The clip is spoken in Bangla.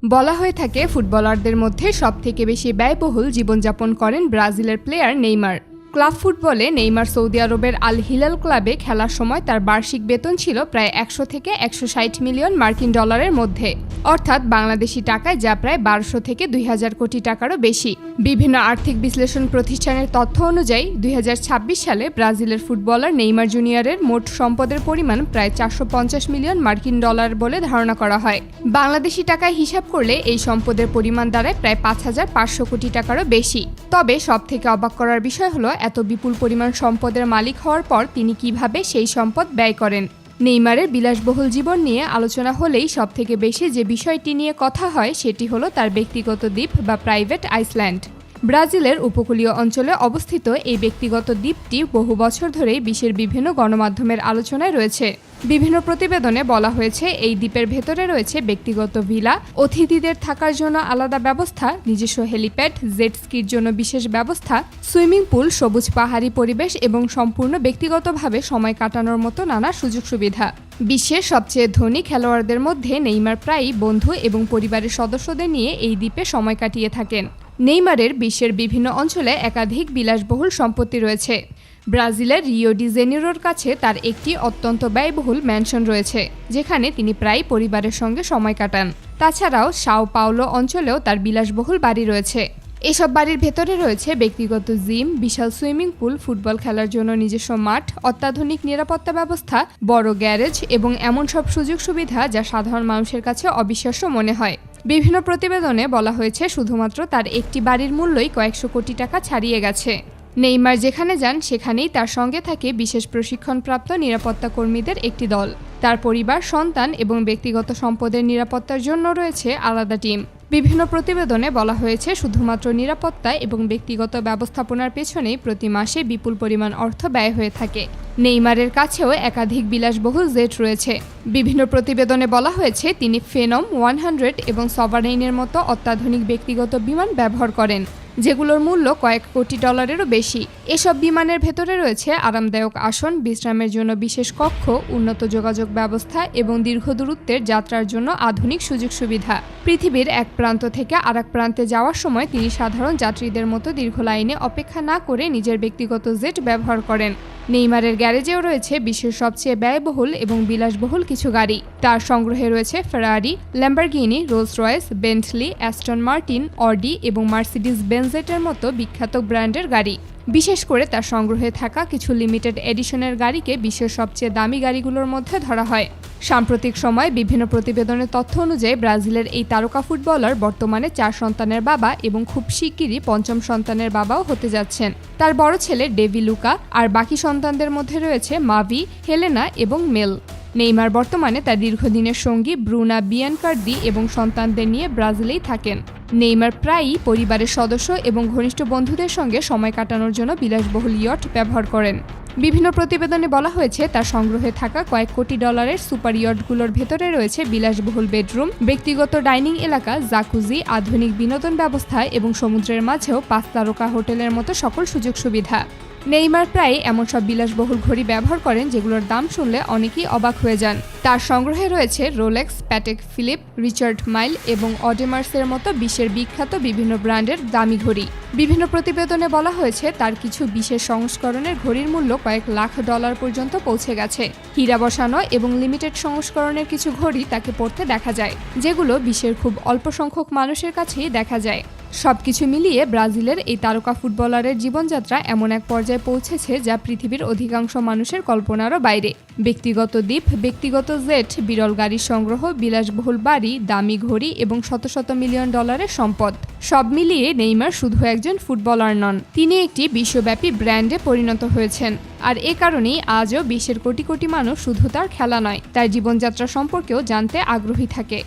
বলা হয়ে থাকে ফুটবলারদের মধ্যে সবথেকে বেশি ব্যয়বহুল জীবনযাপন করেন ব্রাজিলের প্লেয়ার নেইমার। ক্লাব ফুটবলে নেইমার সৌদি আরবের আল হিলাল ক্লাবে খেলার সময় তার বার্ষিক বেতন ছিল প্রায় 100 থেকে 160 মিলিয়ন মার্কিন ডলারের মধ্যে, অর্থাৎ বাংলাদেশি টাকায় যা প্রায় 1200 থেকে 2000 কোটি টাকারও বেশি। বিভিন্ন আর্থিক বিশ্লেষণ প্রতিষ্ঠানের তথ্য অনুযায়ী 2026 সালে ব্রাজিলের ফুটবলার নেইমার জুনিয়রের মোট সম্পদের পরিমাণ প্রায় 450 মিলিয়ন মার্কিন ডলার বলে ধারণা করা হয়। বাংলাদেশি টাকায় হিসাব করলে এই সম্পদের পরিমাণ দাঁড়ায় প্রায় 5500 কোটি টাকারও বেশি। তবে সবথেকে অবাক করার বিষয় হলো এত বিপুল পরিমাণ সম্পদের মালিক হওয়ার পর তিনি কিভাবে সেই সম্পদ ব্যয় করেন। নেইমারের বিলাসবহুল জীবন নিয়ে আলোচনা হলেই সবথেকে বেশি যে বিষয়টি নিয়ে কথা হয় সেটি হলো তার ব্যক্তিগত দ্বীপ বা প্রাইভেট আইল্যান্ড। ব্রাজিলের উপকূলীয় অঞ্চলে অবস্থিত এই ব্যক্তিগত দ্বীপটি বহু বছর ধরেই বিশ্বের বিভিন্ন গণমাধ্যমের আলোচনায় রয়েছে। বিভিন্ন প্রতিবেদনে বলা হয়েছে এই দ্বীপের ভেতরে রয়েছে ব্যক্তিগত ভিলা, অতিথিদের থাকার জন্য আলাদা ব্যবস্থা, নিজস্ব হেলিপ্যাড, জেট স্কির জন্য বিশেষ ব্যবস্থা, সুইমিং পুল, সবুজ পাহাড়ি পরিবেশ এবং সম্পূর্ণ ব্যক্তিগতভাবে সময় কাটানোর মতো নানা সুযোগ সুবিধা। বিশ্বের সবচেয়ে ধনী খেলোয়াড়দের মধ্যে নেইমার প্রায়ই বন্ধু এবং পরিবারের সদস্যদের নিয়ে এই দ্বীপে সময় কাটিয়ে থাকেন। নেইমারের বিশ্বের বিভিন্ন অঞ্চলে একাধিক বিলাসবহুল সম্পত্তি রয়েছে। ব্রাজিলের রিও ডি জেনিরোর কাছে তার একটি অত্যন্ত ব্যয়বহুল ম্যানশন রয়েছে, যেখানে তিনি প্রায় পরিবারের সঙ্গে সময় কাটান। তাছাড়াও সাও পাওলো অঞ্চলেও তার বিলাসবহুল বাড়ি রয়েছে। এসব বাড়ির ভেতরে রয়েছে ব্যক্তিগত জিম, বিশাল সুইমিং পুল, ফুটবল খেলার জন্য নিজস্ব মাঠ, অত্যাধুনিক নিরাপত্তা ব্যবস্থা, বড় গ্যারেজ এবং এমন সব সুযোগ সুবিধা যা সাধারণ মানুষের কাছে অবিশ্বাস্য মনে হয়। বিভিন্ন প্রতিবেদনে বলা হয়েছে শুধুমাত্র তার একটি বাড়ির মূল্যই কয়েকশো কোটি টাকা ছাড়িয়ে গেছে। নেইমার যেখানে যান সেখানেই তার সঙ্গে থাকে বিশেষ প্রশিক্ষণপ্রাপ্ত নিরাপত্তা কর্মীদের একটি দল। তার পরিবার, সন্তান এবং ব্যক্তিগত সম্পদের নিরাপত্তার জন্য রয়েছে আলাদা টিম। বিভিন্ন প্রতিবেদনে বলা হয়েছে শুধুমাত্র নিরাপত্তা এবং ব্যক্তিগত ব্যবস্থাপনার পেছনেই প্রতি মাসে বিপুল পরিমাণ অর্থ ব্যয় হয়ে থাকে। নেইমারের কাছেও একাধিক বিলাসবহুল জেট রয়েছে। বিভিন্ন প্রতিবেদনে বলা হয়েছে তিনি ফেনম 100 এবং সভারেইনের মতো অত্যাধুনিক ব্যক্তিগত বিমান ব্যবহার করেন, যেগুলোর মূল্য কয়েক কোটি ডলারেরও বেশি। এসব বিমানের ভেতরে রয়েছে আরামদায়ক আসন, বিশ্রামের জন্য বিশেষ কক্ষ, উন্নত যোগাযোগ ব্যবস্থা এবং দীর্ঘ দূরত্বের যাত্রার জন্য আধুনিক সুযোগ সুবিধা। পৃথিবীর এক প্রান্ত থেকে আরেক প্রান্তে যাওয়ার সময় তিনি সাধারণ যাত্রীদের মতো দীর্ঘ লাইনে অপেক্ষা না করে নিজের ব্যক্তিগত জেট ব্যবহার করেন। নেইমারের গ্যারেজেও রয়েছে বিশ্বের সবচেয়ে ব্যয়বহুল এবং বিলাসবহুল কিছু গাড়ি। তার সংগ্রহে রয়েছে Ferrari, Lamborghini, Rolls Royce, Bentley, Aston Martin, Audi এবং মার্সিডিজ বেনজেটের মতো বিখ্যাত ব্র্যান্ডের গাড়ি। বিশেষ করে তার সংগ্রহে থাকা কিছু লিমিটেড এডিশনের গাড়িকে বিশ্বের সবচেয়ে দামি গাড়িগুলোর মধ্যে ধরা হয়। সাম্প্রতিক সময়ে বিভিন্ন প্রতিবেদনের তথ্য অনুযায়ী ব্রাজিলের এই তারকা ফুটবলার বর্তমানে 4 সন্তানের বাবা এবং খুব শিগগিরই 5ম সন্তানের বাবাও হতে যাচ্ছেন। তার বড় ছেলে ডেভি লুকা আর বাকি সন্তানদের মধ্যে রয়েছে মাভি, হেলেনা এবং মেল। নেইমার বর্তমানে তার দীর্ঘদিনের সঙ্গী ব্রুনা বিয়ানকার্দি এবং সন্তানদের নিয়ে ব্রাজিলেই থাকেন। নেইমার প্রায়ই পরিবারের সদস্য এবং ঘনিষ্ঠ বন্ধুদের সঙ্গে সময় কাটানোর জন্য বিলাসবহুল ইয়ট ব্যবহার করেন। বিভিন্ন প্রতিবেদনে বলা হয়েছে তার সংগ্রহে থাকা কয়েক কোটি ডলারের সুপার ইয়টগুলোর ভেতরে রয়েছে বিলাসবহুল বেডরুম, ব্যক্তিগত ডাইনিং এলাকা, জাকুজি, আধুনিক বিনোদন ব্যবস্থা এবং সমুদ্রের মাঝেও 5 তারকা হোটেলের মতো সকল সুযোগ সুবিধা। নেইমার প্রায় এমন সব বিলাসবহুল ঘড়ি ব্যবহার করেন যেগুলোর দাম শুনলে অনেকেই অবাক হয়ে যান। তার সংগ্রহে রয়েছে Rolex, Patek Philippe, Richard Mille এবং অডেমার্সের মতো বিশ্বের বিখ্যাত বিভিন্ন ব্র্যান্ডের দামি ঘড়ি। বিভিন্ন প্রতিবেদনে বলা হয়েছে তার কিছু বিশেষ সংস্করণের ঘড়ির মূল্য কয়েক লাখ ডলার পর্যন্ত পৌঁছে গেছে। হীরা বসানো এবং লিমিটেড সংস্করণের কিছু ঘড়ি তাকে পরতে দেখা যায়, যেগুলো বিশ্বের খুব অল্প সংখ্যক মানুষের কাছেই দেখা যায়। সবকিছু মিলিয়ে ব্রাজিলের এই তারকা ফুটবলারের জীবনযাত্রা এমন এক পর্যায়ে পৌঁছেছে যা পৃথিবীর অধিকাংশ মানুষের কল্পনারও বাইরে। ব্যক্তিগত দ্বীপ, ব্যক্তিগত জেট, বিরল গাড়ির সংগ্রহ, বিলাসবহুল বাড়ি, দামি ঘড়ি এবং শত শত মিলিয়ন ডলারের সম্পদ। সব মিলিয়ে নেইমার শুধু একজন ফুটবলার নন, তিনি একটি বিশ্বব্যাপী ব্র্যান্ডে পরিণত হয়েছেন। আর এ কারণেই আজও বিশ্বের কোটি কোটি মানুষ শুধু তার খেলা নয়, তার জীবনযাত্রা সম্পর্কেও জানতে আগ্রহী থাকে।